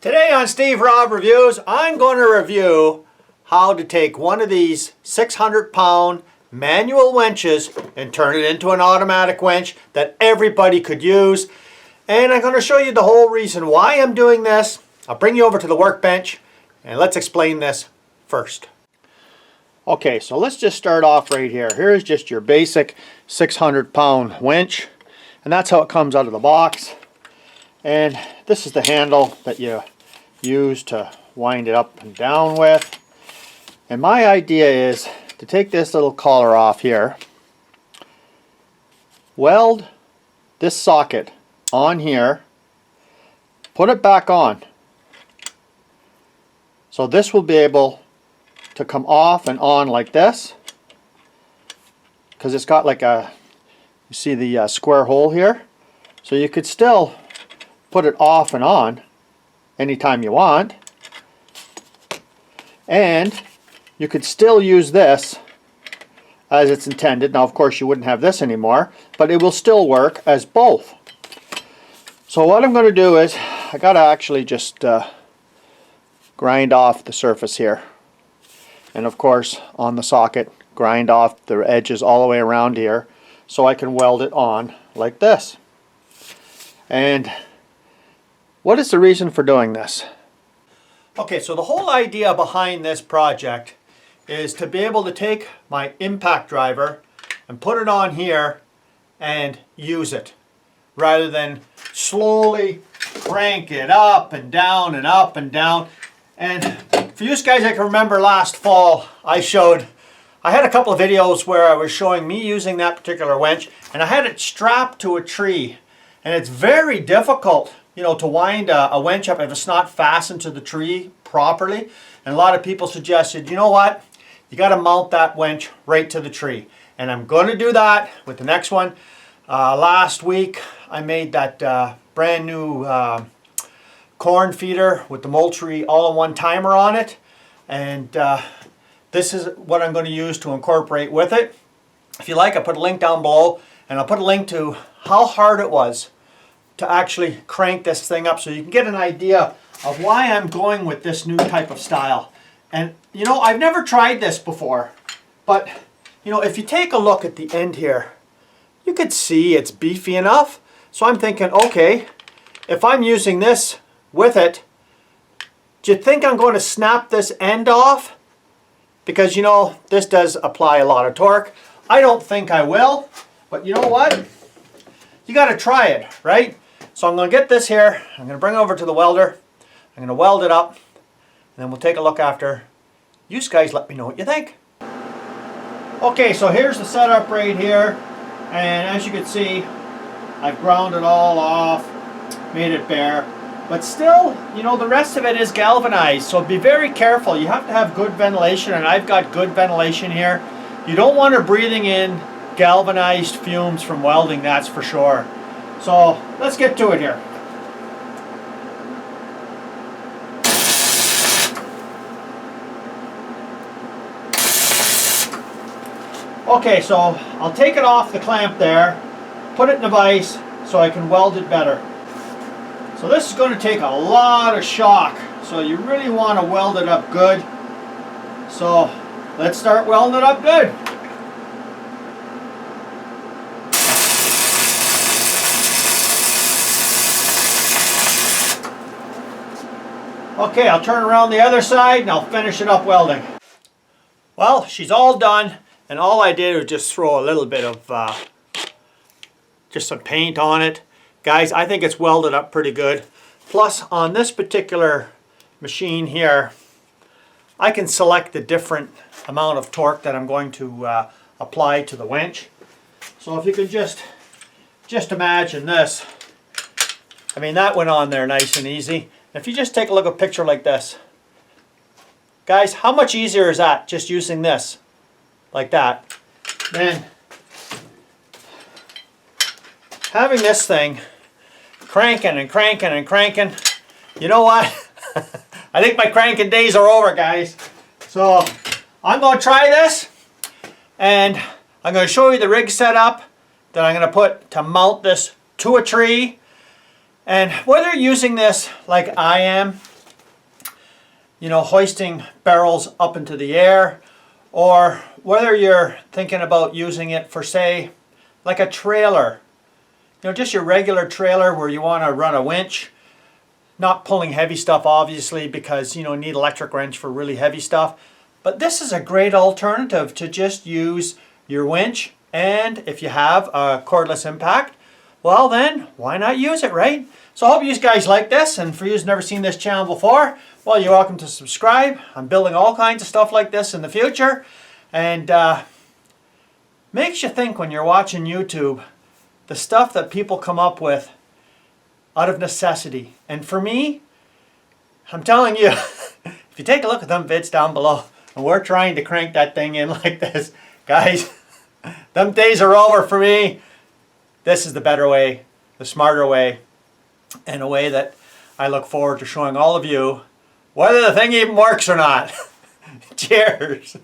Today on Steve Rob Reviews, I'm going to review how to take one of these 600-pound manual winches and turn it into an automatic winch that everybody could use. And I'm going to show you the whole reason why I'm doing this. I'll bring you over to the workbench and let's explain this first. Okay, so let's just start off right here. Here's just your basic 600-pound winch, and that's how it comes out of the box. And this is the handle that you use to wind it up and down with. And my idea is to take this little collar off here, weld this socket on here, put it back on. So this will be able to come off and on like this, because it's got like a, you see the square hole here, so you could still put it off and on anytime you want, and you could still use this as it's intended. Now of course you wouldn't have this anymore, but it will still work as both. So what I'm going to do is I got to actually just grind off the surface here, and of course on the socket grind off the edges all the way around here so I can weld it on like this. And what is the reason for doing this? Okay, so the whole idea behind this project is to be able to take my impact driver and put it on here and use it, rather than slowly crank it up and down and up and down. And for you guys, I can remember last fall I had a couple of videos where I was showing me using that particular winch, and I had it strapped to a tree, and it's very difficult, you know, to wind a winch up if it's not fastened to the tree properly. And a lot of people suggested, you know what, you got to mount that winch right to the tree, and I'm going to do that with the next one. Last week I made that brand new corn feeder with the MOULTRIE all-in-one timer on it, and this is what I'm going to use to incorporate with it. If you like, I'll put a link down below, and I'll put a link to how hard it was to actually crank this thing up, so you can get an idea of why I'm going with this new type of style. And you know, I've never tried this before, but you know, if you take a look at the end here, you could see it's beefy enough. So I'm thinking, okay, if I'm using this with it, do you think I'm going to snap this end off? Because you know, this does apply a lot of torque. I don't think I will, but you know what? You got to try it, right? So I'm going to get this here, I'm going to bring it over to the welder, I'm going to weld it up, and then we'll take a look after. You guys let me know what you think. Okay, so here's the setup right here, and as you can see, I've ground it all off, made it bare, but still, you know, the rest of it is galvanized, so be very careful. You have to have good ventilation, and I've got good ventilation here. You don't want to breathing in galvanized fumes from welding, that's for sure. So let's get to it here. Okay, so I'll take it off the clamp there, put it in a vise so I can weld it better. So this is going to take a lot of shock, so you really want to weld it up good. So let's start welding it up good. Okay, I'll turn around the other side and I'll finish it up welding. Well, she's all done, and all I did was just throw a little bit of just some paint on it. Guys, I think it's welded up pretty good. Plus, on this particular machine here, I can select the different amount of torque that I'm going to apply to the winch. So if you can just imagine this. I mean, that went on there nice and easy. If you just take a look at a picture like this, guys, how much easier is that just using this like that? Then having this thing cranking and cranking and cranking, you know what? I think my cranking days are over, guys. So I'm going to try this, and I'm going to show you the rig setup that I'm going to put to mount this to a tree. And whether you're using this like I am, you know, hoisting barrels up into the air, or whether you're thinking about using it for, say, like a trailer, you know, just your regular trailer where you want to run a winch, not pulling heavy stuff obviously, because you know, you need electric wrench for really heavy stuff. But this is a great alternative to just use your winch, and if you have a cordless impact, well then, why not use it, right? So I hope you guys like this, and for you who's never seen this channel before, well, you're welcome to subscribe. I'm building all kinds of stuff like this in the future, and makes you think when you're watching YouTube, the stuff that people come up with out of necessity. And for me, I'm telling you, if you take a look at them vids down below, and we're trying to crank that thing in like this, guys, them days are over for me. This is the better way, the smarter way, and a way that I look forward to showing all of you whether the thing even works or not. Cheers.